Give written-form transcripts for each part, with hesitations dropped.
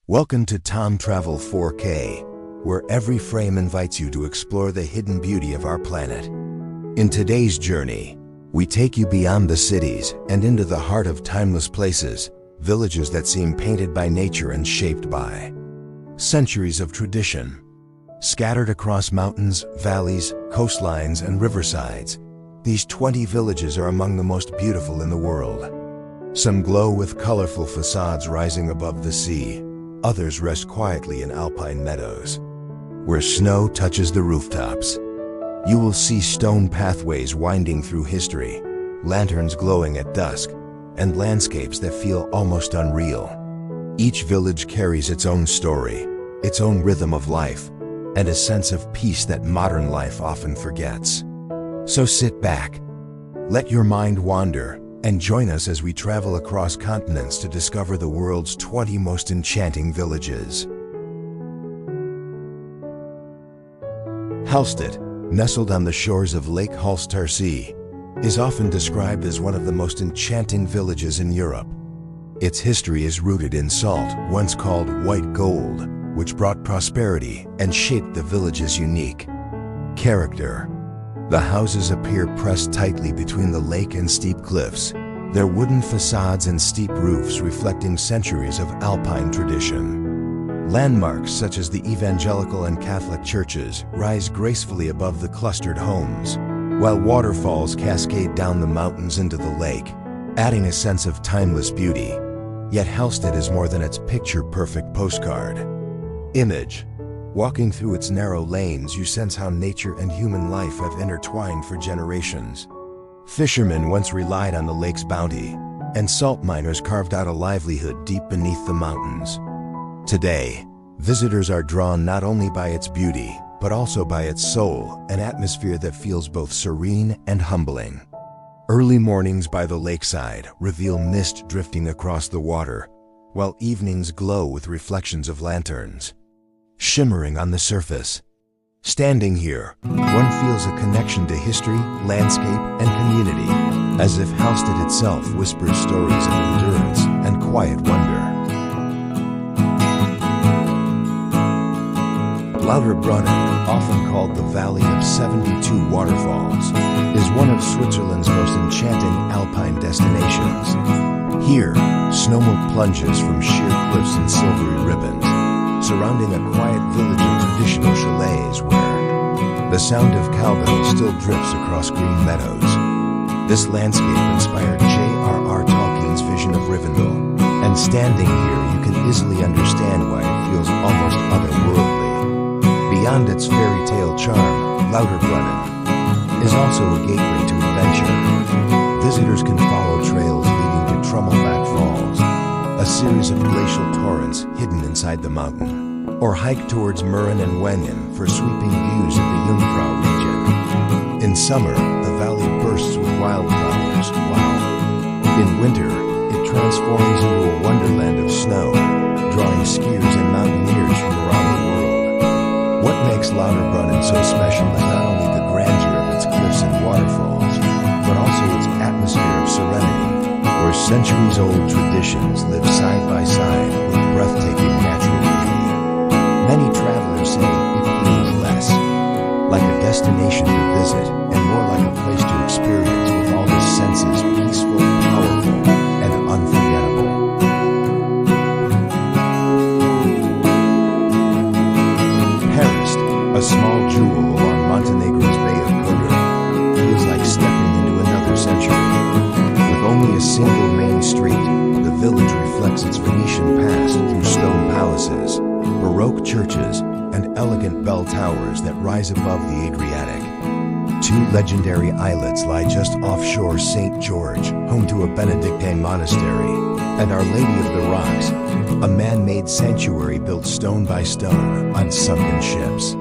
Welcome to Tom Travel 4K, where every frame invites you to explore the hidden beauty of our planet. In today's journey, we take you beyond the cities and into the heart of timeless places, villages that seem painted by nature and shaped by centuries of tradition. Scattered across mountains, valleys, coastlines, and riversides, these 20 villages are among the most beautiful in the world. Some glow with colorful facades rising above the sea. Others rest quietly in alpine meadows, where snow touches the rooftops. You will see stone pathways winding through history, lanterns glowing at dusk, and landscapes that feel almost unreal. Each village carries its own story, its own rhythm of life, and a sense of peace that modern life often forgets. So sit back, let your mind wander, and join us as we travel across continents to discover the world's 20 most enchanting villages. Hallstatt, nestled on the shores of Lake Hallstatt Sea, is often described as one of the most enchanting villages in Europe. Its history is rooted in salt, once called white gold, which brought prosperity and shaped the village's unique character. The houses appear pressed tightly between the lake and steep cliffs, their wooden facades and steep roofs reflecting centuries of alpine tradition. Landmarks such as the evangelical and Catholic churches rise gracefully above the clustered homes, while waterfalls cascade down the mountains into the lake, adding a sense of timeless beauty. Yet Hallstatt is more than its picture-perfect postcard image. Walking through its narrow lanes, you sense how nature and human life have intertwined for generations. Fishermen once relied on the lake's bounty, and salt miners carved out a livelihood deep beneath the mountains. Today, visitors are drawn not only by its beauty, but also by its soul, an atmosphere that feels both serene and humbling. Early mornings by the lakeside reveal mist drifting across the water, while evenings glow with reflections of lanterns shimmering on the surface. Standing here, one feels a connection to history, landscape, and community, as if Hallstatt itself whispers stories of endurance and quiet wonder. Lauterbrunnen, often called the Valley of 72 Waterfalls, is one of Switzerland's most enchanting alpine destinations. Here, snowmelt plunges from sheer cliffs and silvery ribbons, surrounding a quiet village of traditional chalets where the sound of cowbells still drifts across green meadows. This landscape inspired J.R.R. Tolkien's vision of Rivendell, and standing here you can easily understand why it feels almost otherworldly. Beyond its fairy tale charm, Lauterbrunnen is also a gateway to adventure. Visitors can follow trails leading to Trummelback Falls, a series of glacial torrents hidden inside the mountain, or hike towards Mürren and Wengen for sweeping views of the Jungfrau region. In summer, the valley bursts with wildflowers, while in winter, it transforms into a wonderland of snow, drawing skiers and mountaineers from around the world. What makes Lauterbrunnen so special is not only the grandeur of its cliffs and waterfalls, but also its atmosphere of serenity, where centuries-old traditions live side by side with breathtaking natural beauty. Many travelers say it feels less like a destination to visit and more like a place to experience, with all the senses peaceful, powerful, and unforgettable. Perast, a small jewel along Montenegro's Bay of Chora, feels like stepping into another century. Only a single main street, the village reflects its Venetian past through stone palaces, Baroque churches, and elegant bell towers that rise above the Adriatic. Two legendary islets lie just offshore St. George, home to a Benedictine monastery, and Our Lady of the Rocks, a man-made sanctuary built stone by stone on sunken ships.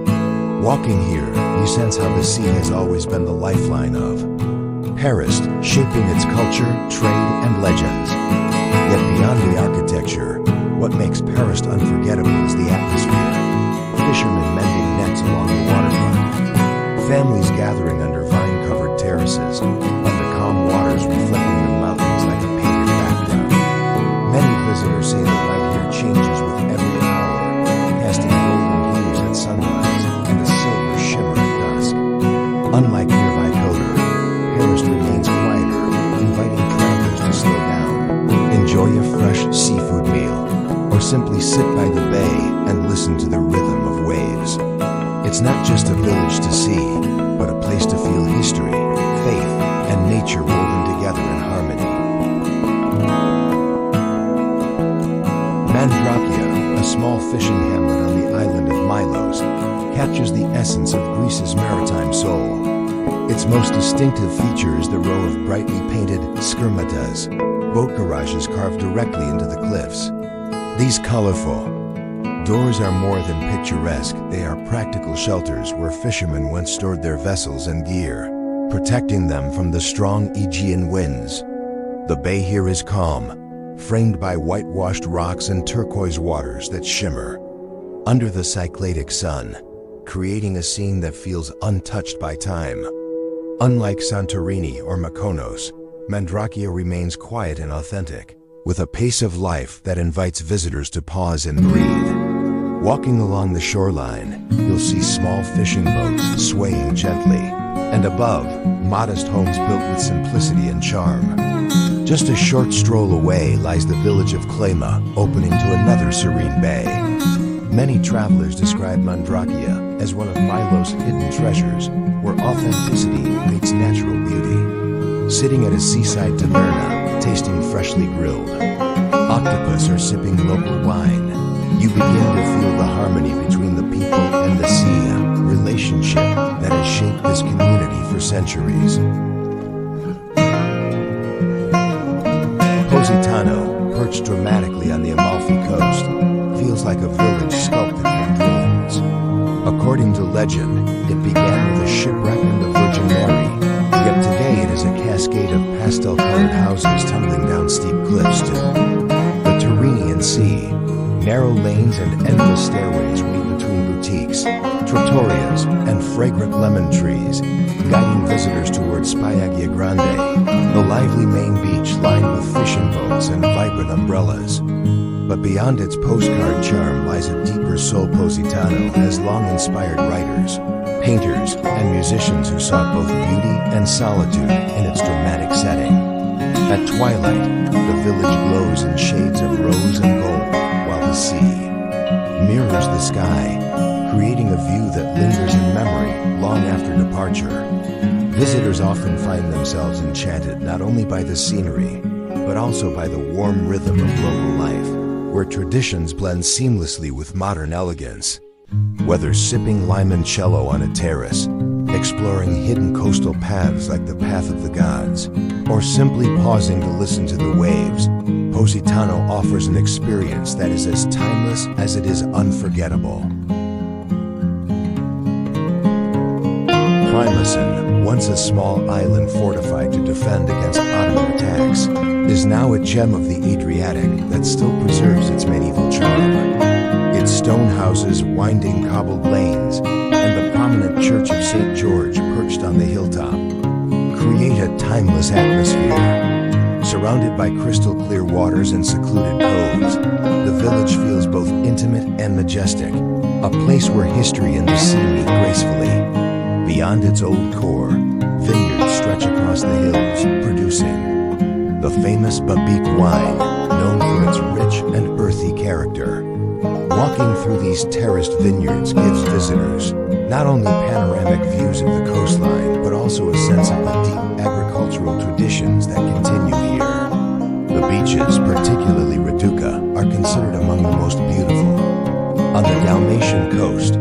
Walking here, you sense how the sea has always been the lifeline of Perast, shaping its culture, trade, and legends. Yet beyond the architecture, what makes Perast unforgettable is the atmosphere. Fishermen mending nets along the waterfront, families gathering under vine-covered terraces, and the calm waters reflecting the mountains like a painted background. Many visitors say the light here changes with every simply sit by the bay and listen to the rhythm of waves. It's not just a village to see, but a place to feel history, faith, and nature woven together in harmony. Mandrakia, a small fishing hamlet on the island of Milos, captures the essence of Greece's maritime soul. Its most distinctive feature is the row of brightly painted skirmatas, boat garages carved directly into the cliffs. These colorful doors are more than picturesque, they are practical shelters where fishermen once stored their vessels and gear, protecting them from the strong Aegean winds. The bay here is calm, framed by whitewashed rocks and turquoise waters that shimmer under the cycladic sun, creating a scene that feels untouched by time. Unlike Santorini or Mykonos, Mandrakia remains quiet and authentic, with a pace of life that invites visitors to pause and breathe. Walking along the shoreline, you'll see small fishing boats swaying gently, and above, modest homes built with simplicity and charm. Just a short stroll away lies the village of Klama, opening to another serene bay. Many travelers describe Mandrakia as one of Milos' hidden treasures, where authenticity meets natural beauty. Sitting at a seaside taverna, tasting freshly grilled octopus or sipping local wine, you begin to feel the harmony between the people and the sea, a relationship that has shaped this community for centuries. Positano, perched dramatically on the Amalfi coast, feels like a village sculpted from dreams. According to legend, it began with a shipwreck and the Virgin Mary, yet today it is a cascade of pastel-colored houses tumbling down steep cliffs to the Tyrrhenian Sea. Narrow lanes and endless stairways weave between boutiques, trattorias, and fragrant lemon trees, guiding visitors towards Spiaggia Grande, the lively main beach lined with fishing boats and vibrant umbrellas. But beyond its postcard charm lies a deeper soul. Positano has long inspired writers, painters, and musicians who sought both beauty and solitude in its dramatic setting. At twilight, the village glows in shades of rose and gold, while the sea mirrors the sky, creating a view that lingers in memory long after departure. Visitors often find themselves enchanted not only by the scenery, but also by the warm rhythm of local life, where traditions blend seamlessly with modern elegance. Whether sipping limoncello on a terrace, exploring hidden coastal paths like the Path of the Gods, or simply pausing to listen to the waves, Positano offers an experience that is as timeless as it is unforgettable. Primosten, once a small island fortified to defend against Ottoman attacks, is now a gem of the Adriatic that still preserves its medieval charm. Its stone houses, winding cobbled lanes, and the prominent Church of St. George perched on the hilltop create a timeless atmosphere. Surrounded by crystal-clear waters and secluded coves, the village feels both intimate and majestic, a place where history and the sea meet gracefully. Beyond its old core, vineyards stretch across the hills, producing the famous Babik wine, known for its rich and earthy character. Walking through these terraced vineyards gives visitors not only panoramic views of the coastline, but also a sense of the deep agricultural traditions that continue here. The beaches, particularly Raduca, are considered among the most beautiful. On the Dalmatian coast,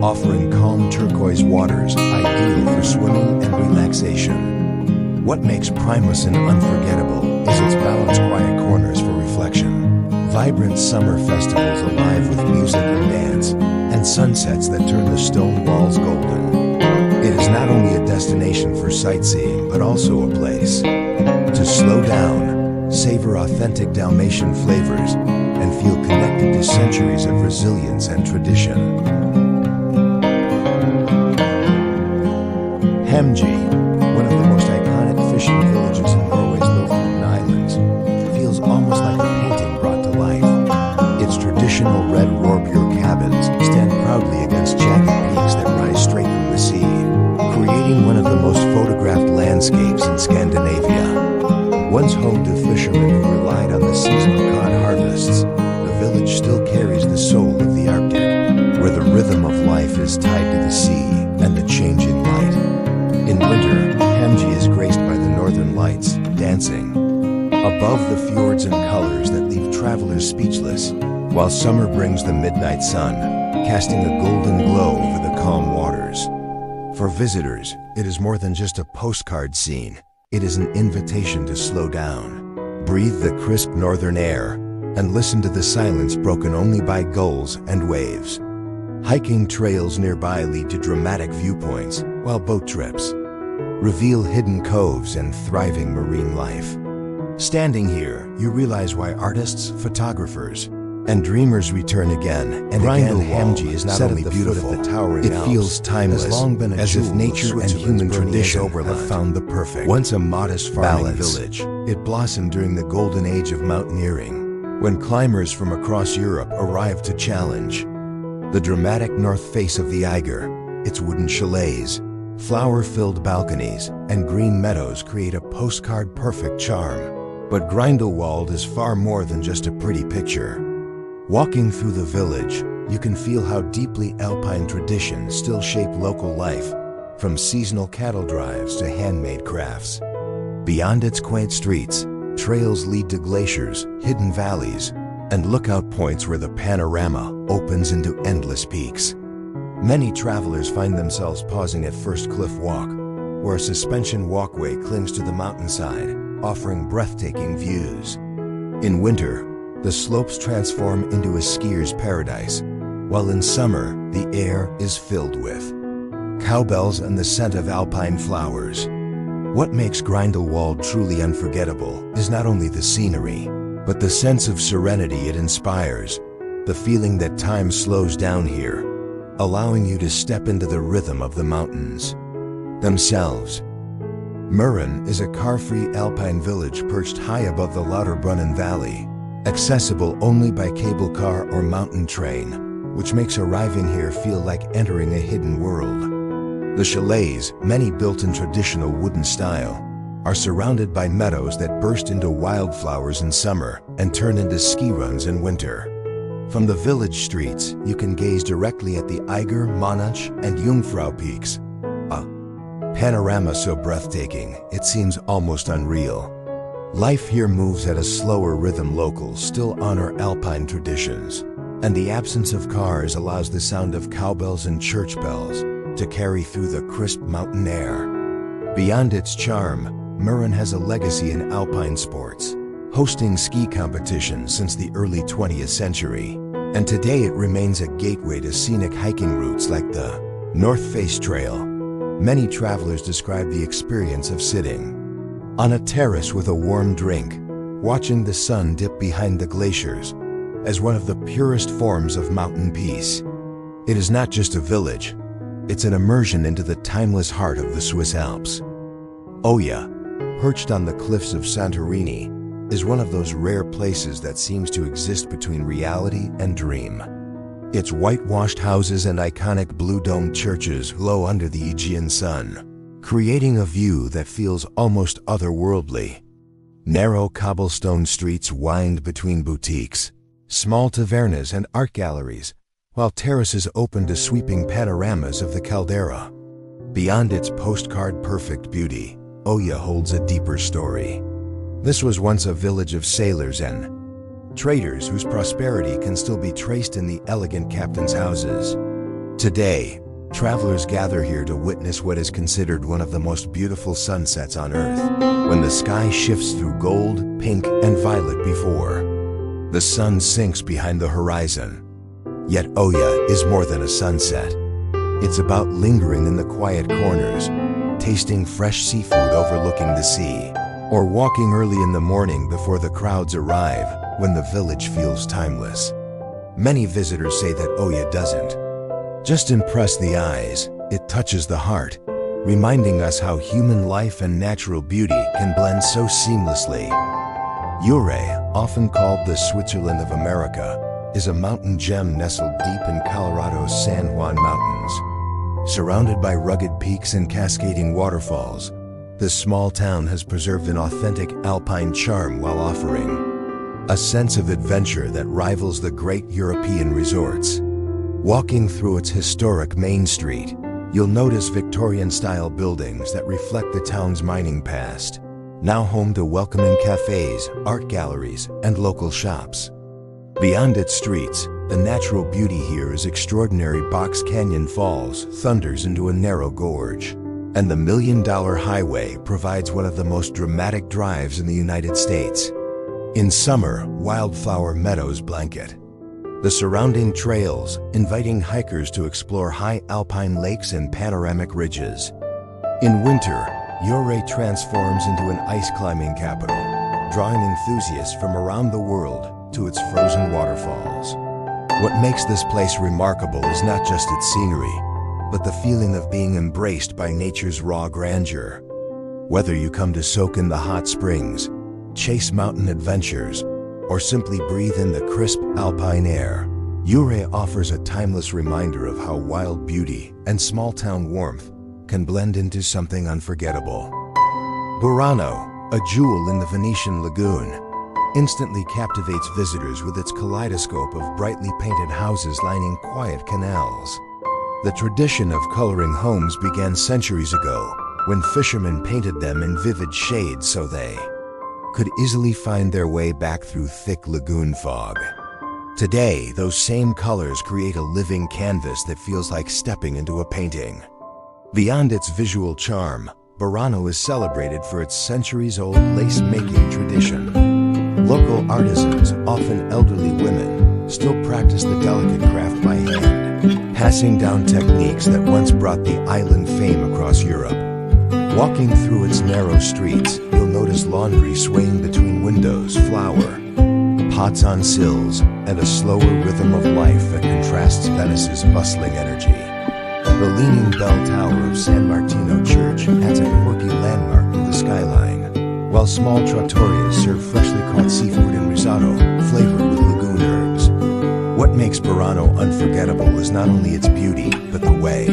offering calm turquoise waters ideal for swimming and relaxation. What makes Primosten unforgettable is its balanced quiet corners for reflection, vibrant summer festivals alive with music and dance, and sunsets that turn the stone walls golden. It is not only a destination for sightseeing, but also a place to slow down, savor authentic Dalmatian flavors, and feel connected to centuries of resilience and tradition. Hamnøy, one of the most iconic fishing villages in Norway's Lauterbrunnen Islands, feels almost like a painting brought to life. Its traditional red Rorbjorg cabins stand proudly against jagged peaks that rise straight from the sea, creating one of the most photographed landscapes in Scandinavia. Once home to fishermen who relied on the seasonal cod harvests, the village still carries the soul of the Arctic, where the rhythm of life is tied to the sea and the changing light. In winter, Hamnøy is graced by the northern lights, dancing above the fjords in colors that leave travelers speechless, while summer brings the midnight sun, casting a golden glow over the calm waters. For visitors, it is more than just a postcard scene. It is an invitation to slow down, breathe the crisp northern air, and listen to the silence broken only by gulls and waves. Hiking trails nearby lead to dramatic viewpoints, while boat trips reveal hidden coves and thriving marine life. Standing here, you realize why artists, photographers, and dreamers return again and again. Hamnøy is not only beautiful, it feels timeless, as if nature and human tradition have found the perfect. Once a modest farming village, it blossomed during the golden age of mountaineering, when climbers from across Europe arrived to challenge the dramatic north face of the Eiger. Its wooden chalets, flower-filled balconies, and green meadows create a postcard-perfect charm. But Grindelwald is far more than just a pretty picture. Walking through the village, you can feel how deeply alpine traditions still shape local life, from seasonal cattle drives to handmade crafts. Beyond its quaint streets, trails lead to glaciers, hidden valleys, and lookout points where the panorama opens into endless peaks. Many travelers find themselves pausing at First Cliff Walk, where a suspension walkway clings to the mountainside, offering breathtaking views. In winter, the slopes transform into a skier's paradise, while in summer, the air is filled with cowbells and the scent of alpine flowers. What makes Grindelwald truly unforgettable is not only the scenery, but the sense of serenity it inspires, the feeling that time slows down here, allowing you to step into the rhythm of the mountains themselves. Mürren is a car-free alpine village perched high above the Lauterbrunnen valley, accessible only by cable car or mountain train, which makes arriving here feel like entering a hidden world. The chalets, many built in traditional wooden style, are surrounded by meadows that burst into wildflowers in summer and turn into ski runs in winter. From the village streets, you can gaze directly at the Eiger, Monach, and Jungfrau peaks, a panorama so breathtaking it seems almost unreal. Life here moves at a slower rhythm. Locals still honor alpine traditions, and the absence of cars allows the sound of cowbells and church bells to carry through the crisp mountain air. Beyond its charm, Mürren has a legacy in alpine sports, hosting ski competitions since the early 20th century, and today it remains a gateway to scenic hiking routes like the North Face Trail. Many travelers describe the experience of sitting on a terrace with a warm drink, watching the sun dip behind the glaciers, as one of the purest forms of mountain peace. It is not just a village, it's an immersion into the timeless heart of the Swiss Alps. Ouray, perched on the cliffs of Santorini, is one of those rare places that seems to exist between reality and dream. Its whitewashed houses and iconic blue-domed churches glow under the Aegean sun, creating a view that feels almost otherworldly. Narrow cobblestone streets wind between boutiques, small tavernas and art galleries, while terraces open to sweeping panoramas of the caldera. Beyond its postcard-perfect beauty, Ouray holds a deeper story. This was once a village of sailors and traders whose prosperity can still be traced in the elegant captains' houses. Today, travelers gather here to witness what is considered one of the most beautiful sunsets on Earth, when the sky shifts through gold, pink, and violet before the sun sinks behind the horizon. Yet Ouray is more than a sunset. It's about lingering in the quiet corners, tasting fresh seafood overlooking the sea, or walking early in the morning before the crowds arrive, when the village feels timeless. Many visitors say that Ouray doesn't just impress the eyes, it touches the heart, reminding us how human life and natural beauty can blend so seamlessly. Ouray, often called the Switzerland of America, is a mountain gem nestled deep in Colorado's San Juan Mountains. Surrounded by rugged peaks and cascading waterfalls, this small town has preserved an authentic alpine charm while offering a sense of adventure that rivals the great European resorts. Walking through its historic main street, you'll notice Victorian-style buildings that reflect the town's mining past, now home to welcoming cafes, art galleries, and local shops. Beyond its streets, the natural beauty here is extraordinary. Box Canyon Falls thunders into a narrow gorge, and the Million-Dollar Highway provides one of the most dramatic drives in the United States. In summer, wildflower meadows blanket the surrounding trails, inviting hikers to explore high alpine lakes and panoramic ridges. In winter, Ouray transforms into an ice climbing capital, drawing enthusiasts from around the world to its frozen waterfalls. What makes this place remarkable is not just its scenery, but the feeling of being embraced by nature's raw grandeur. Whether you come to soak in the hot springs, chase mountain adventures, or simply breathe in the crisp alpine air, Ouray offers a timeless reminder of how wild beauty and small-town warmth can blend into something unforgettable. Burano, a jewel in the Venetian lagoon, instantly captivates visitors with its kaleidoscope of brightly painted houses lining quiet canals. The tradition of coloring homes began centuries ago, when fishermen painted them in vivid shades so they could easily find their way back through thick lagoon fog. Today, those same colors create a living canvas that feels like stepping into a painting. Beyond its visual charm, Burano is celebrated for its centuries-old lace-making tradition. Local artisans, often elderly women, still practice the delicate craft by hand, passing down techniques that once brought the island fame across Europe. Walking through its narrow streets, you'll notice laundry swaying between windows, flower pots on sills, and a slower rhythm of life that contrasts Venice's bustling energy. The leaning bell tower of San Martino Church adds a quirky landmark to the skyline, while small trattorias serve freshly caught seafood in risotto, flavored with lagoon herbs. What makes Burano unforgettable is not only its beauty, but the way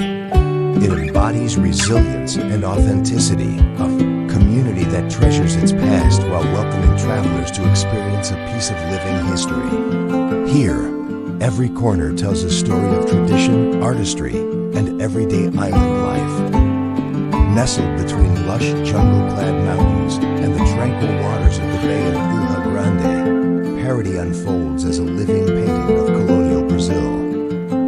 it embodies resilience and authenticity, a community that treasures its past while welcoming travelers to experience a piece of living history. Here, every corner tells a story of tradition, artistry, and everyday island life. Nestled between lush jungle-clad mountains and the tranquil waters of the Bay of Ilha Grande, Paraty unfolds as a living painting of colonial Brazil.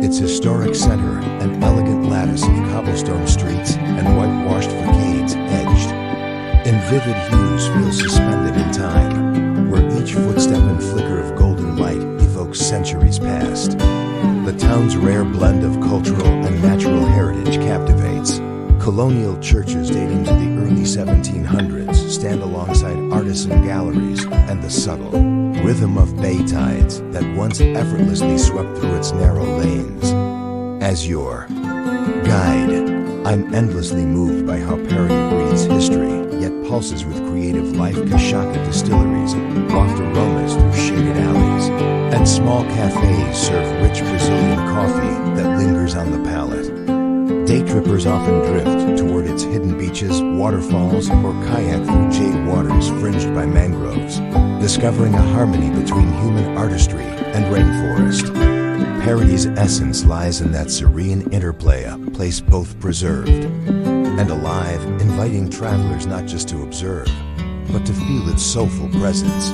Its historic center, an elegant lattice of cobblestone streets and whitewashed facades edged in vivid hues, feels suspended in time, where each footstep and flicker of golden light evokes centuries past. The town's rare blend of cultural and natural heritage captivates. Colonial churches dating to the early 1700s stand alongside artisan galleries and the subtle rhythm of bay tides that once effortlessly swept through its narrow lanes. As your guide, I'm endlessly moved by how Paraty breathes history, yet pulses with creative life. Kashaka distilleries waft aromas through shaded alleys, and small cafes serve rich Brazilian coffee that lingers on the palate. Day trippers often drift toward its hidden beaches, waterfalls, or kayak through jade waters fringed by mangroves, discovering a harmony between human artistry and rainforest. Paraty's essence lies in that serene interplay, a place both preserved and alive, inviting travelers not just to observe, but to feel its soulful presence.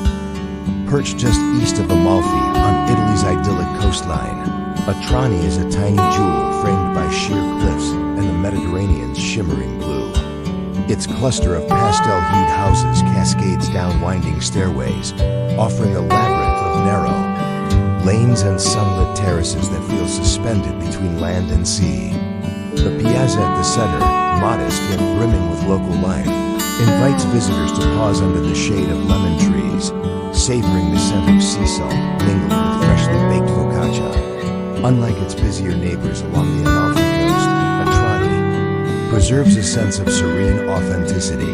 Perched just east of Amalfi on Italy's idyllic coastline, Atrani is a tiny jewel framed by sheer cliffs and the Mediterranean's shimmering blue. Its cluster of pastel-hued houses cascades down winding stairways, offering a labyrinth of narrow lanes and sunlit terraces that feel suspended between land and sea. The piazza at the center, modest yet brimming with local life, invites visitors to pause under the shade of lemon trees, savoring the scent of sea salt mingled with freshly baked focaccia. Unlike its busier neighbors along the Amalfi Coast, Atrani preserves a sense of serene authenticity.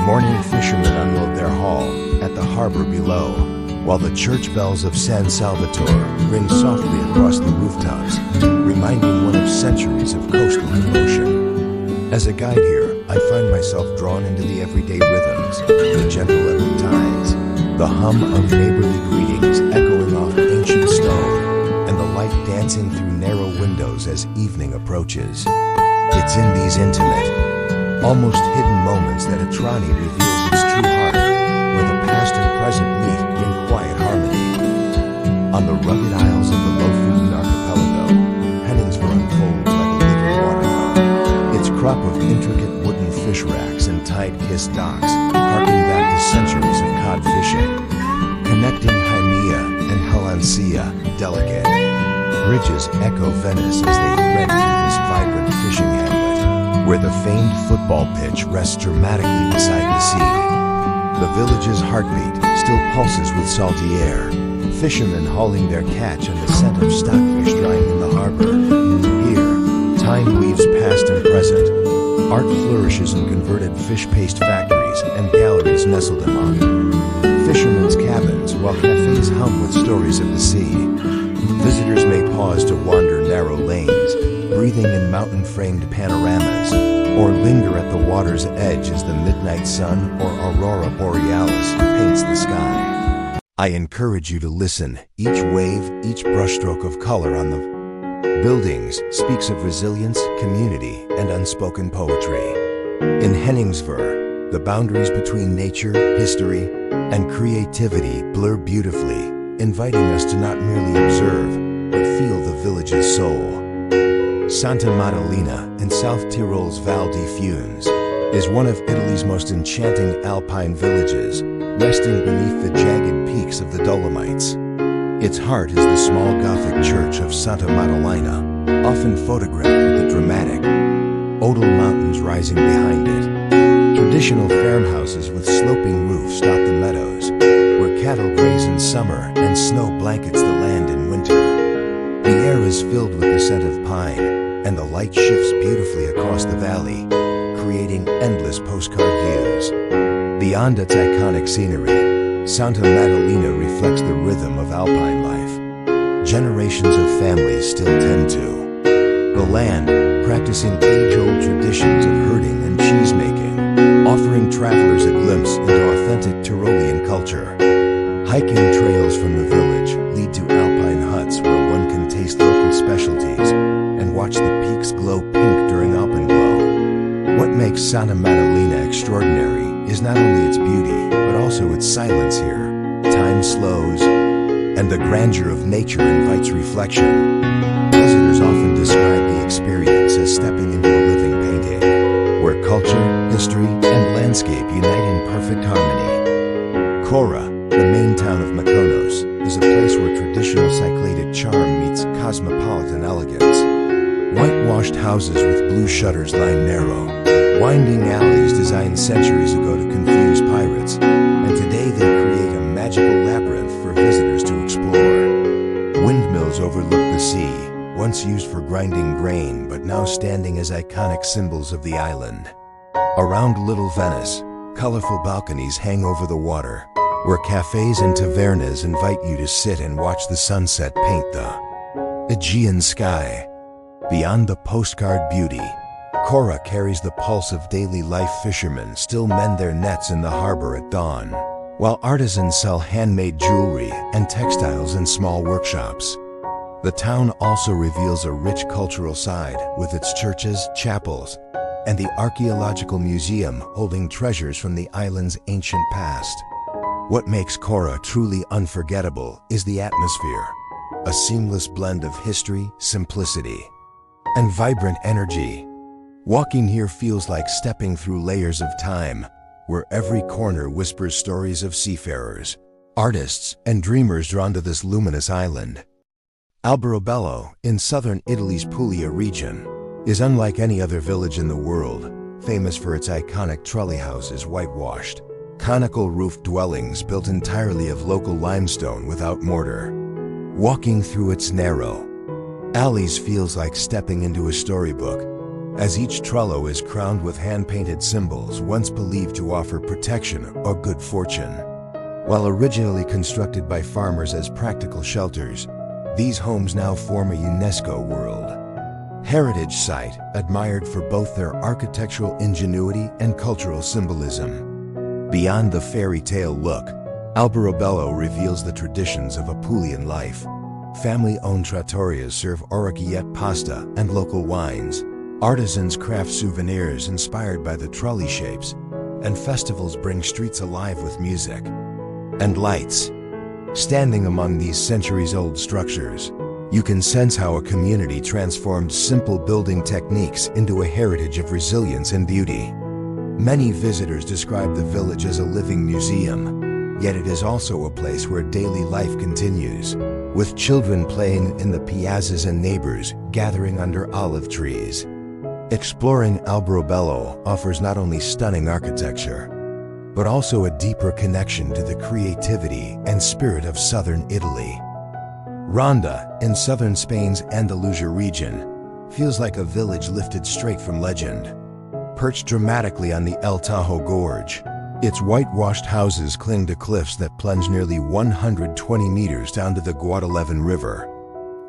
Morning fishermen unload their haul at the harbor below, while the church bells of San Salvatore ring softly across the rooftops, reminding one of centuries of coastal commotion. As a guide here, I find myself drawn into the everyday rhythms, the gentle ebbing tides, the hum of neighborly greetings echoing off ancient stone, and the light dancing through narrow windows as evening approaches. It's in these intimate, almost hidden moments that Atrani reveals its true heart, where the past and present meet in quiet harmony. On the rugged isles of the Lauterbrunnen archipelago, Henningsvær unfolds like a living waterfall. Its crop of intricate wooden fish racks and tide-kissed docks harken back to centuries of cod fishing, connecting Hamnøy and Hallstatt, delicate. Bridges echo Venice as they thread through this vibrant fishing hamlet, where the famed football pitch rests dramatically beside the sea. The village's heartbeat still pulses with salty air, fishermen hauling their catch and the scent of stockfish drying in the harbor. Here, time weaves past and present. Art flourishes in converted fish paste factories and galleries nestled among fishermen's cabins, while cafes hum with stories of the sea. Visitors may pause to wander narrow lanes, breathing in mountain-framed panoramas, or linger at the water's edge as the midnight sun or aurora borealis paints the sky. I encourage you to listen. Each wave, each brushstroke of color on the buildings speaks of resilience, community, and unspoken poetry. In Henningsvær, the boundaries between nature, history, and creativity blur beautifully, inviting us to not merely observe, but feel the village's soul. Santa Maddalena in South Tyrol's Val di Funes is one of Italy's most enchanting alpine villages, resting beneath the jagged peaks of the Dolomites. Its heart is the small Gothic church of Santa Maddalena, often photographed with the dramatic Odal Mountains rising behind it. Traditional farmhouses with sloping roofs dot the meadows, where cattle graze in summer and snow blankets the land in winter. The air is filled with the scent of pine, and the light shifts beautifully across the valley, creating endless postcard views. Beyond its iconic scenery, Santa Maddalena reflects the rhythm of alpine life. Generations of families still tend to the land, practicing age-old traditions of herding and cheese-making, offering travelers a glimpse into authentic Tyrolean culture. Hiking trails from the village lead to alpine huts where one can taste local specialties and watch the peaks glow pink during alpenglow. What makes Santa Maddalena extraordinary is not only its beauty, but also its silence here. Time slows, and the grandeur of nature invites reflection. Visitors often describe the experience as stepping into a living painting, where culture, history, and landscape unite in perfect harmony. Chora, the main town of Mykonos, is a place where traditional Cycladic charm meets cosmopolitan elegance. Whitewashed houses with blue shutters line narrow, winding alleys designed centuries ago to confuse pirates, and today they create a magical labyrinth for visitors to explore. Windmills overlook the sea, once used for grinding grain but now standing as iconic symbols of the island. Around Little Venice, colorful balconies hang over the water, where cafes and tavernas invite you to sit and watch the sunset paint the Aegean sky. Beyond the postcard beauty, Chora carries the pulse of daily life. Fishermen still mend their nets in the harbor at dawn, while artisans sell handmade jewelry and textiles in small workshops. The town also reveals a rich cultural side, with its churches, chapels, and the archaeological museum holding treasures from the island's ancient past. What makes Chora truly unforgettable is the atmosphere, a seamless blend of history, simplicity, and vibrant energy. Walking here feels like stepping through layers of time, where every corner whispers stories of seafarers, artists, and dreamers drawn to this luminous island. Alberobello, in southern Italy's Puglia region, is unlike any other village in the world, famous for its iconic trolley houses, whitewashed, conical roofed dwellings built entirely of local limestone without mortar. Walking through its narrow alleys feels like stepping into a storybook, as each trello is crowned with hand-painted symbols once believed to offer protection or good fortune. While originally constructed by farmers as practical shelters, these homes now form a UNESCO World Heritage Site, admired for both their architectural ingenuity and cultural symbolism. Beyond the fairy tale look, Alberobello reveals the traditions of Apulian life. Family-owned trattorias serve orecchiette pasta and local wines. Artisans craft souvenirs inspired by the trolley shapes, and festivals bring streets alive with music and lights. Standing among these centuries-old structures, you can sense how a community transformed simple building techniques into a heritage of resilience and beauty. Many visitors describe the village as a living museum, yet it is also a place where daily life continues, with children playing in the piazzas and neighbors gathering under olive trees. Exploring Alberobello offers not only stunning architecture, but also a deeper connection to the creativity and spirit of southern Italy. Ronda, in southern Spain's Andalusia region, feels like a village lifted straight from legend. Perched dramatically on the El Tajo Gorge, its whitewashed houses cling to cliffs that plunge nearly 120 meters down to the Guadalquivir River.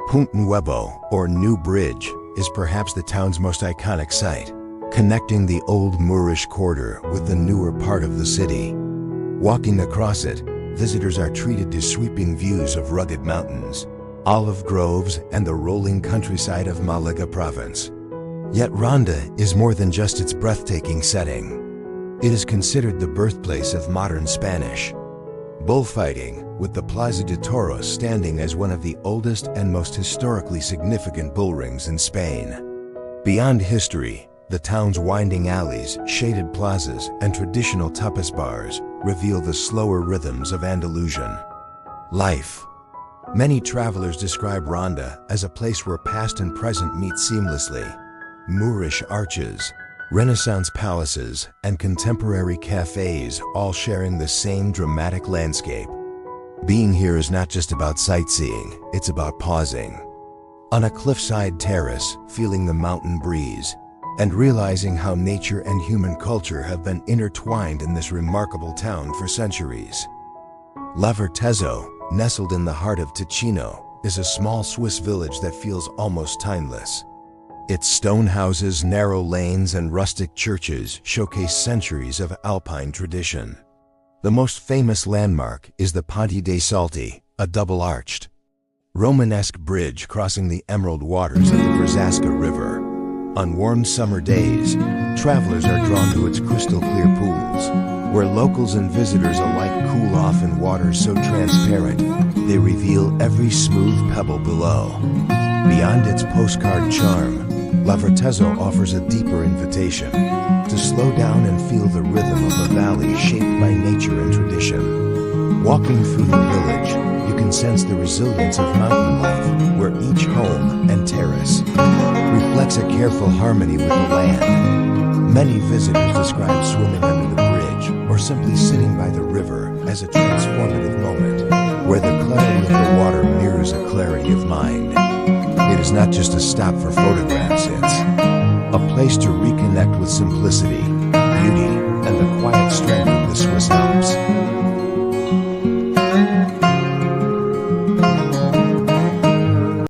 Punta Nuevo, or New Bridge, is perhaps the town's most iconic site, connecting the old Moorish quarter with the newer part of the city. Walking across it, visitors are treated to sweeping views of rugged mountains, olive groves, and the rolling countryside of Malaga province. Yet Ronda is more than just its breathtaking setting. It is considered the birthplace of modern Spanish bullfighting, with the Plaza de Toros standing as one of the oldest and most historically significant bullrings in Spain. Beyond history, the town's winding alleys, shaded plazas, and traditional tapas bars reveal the slower rhythms of Andalusian life. Many travelers describe Ronda as a place where past and present meet seamlessly. Moorish arches, Renaissance palaces, and contemporary cafes all sharing the same dramatic landscape. Being here is not just about sightseeing, it's about pausing on a cliffside terrace, feeling the mountain breeze, and realizing how nature and human culture have been intertwined in this remarkable town for centuries. Lavertezzo, nestled in the heart of Ticino, is a small Swiss village that feels almost timeless. Its stone houses, narrow lanes, and rustic churches showcase centuries of Alpine tradition. The most famous landmark is the Ponte dei Salti, a double-arched, Romanesque bridge crossing the emerald waters of the Verzasca River. On warm summer days, travelers are drawn to its crystal-clear pools, where locals and visitors alike cool off in waters so transparent they reveal every smooth pebble below. Beyond its postcard charm, Lavertezzo offers a deeper invitation to slow down and feel the rhythm of a valley shaped by nature and tradition. Walking through the village, you can sense the resilience of mountain life, where each home and terrace reflects a careful harmony with the land. Many visitors describe swimming under the bridge or simply sitting by the river as a transformative moment, where the clarity of the water mirrors a clarity of mind. It is not just a stop for photographs, it's a place to reconnect with simplicity, beauty, and the quiet strength of the Swiss Alps.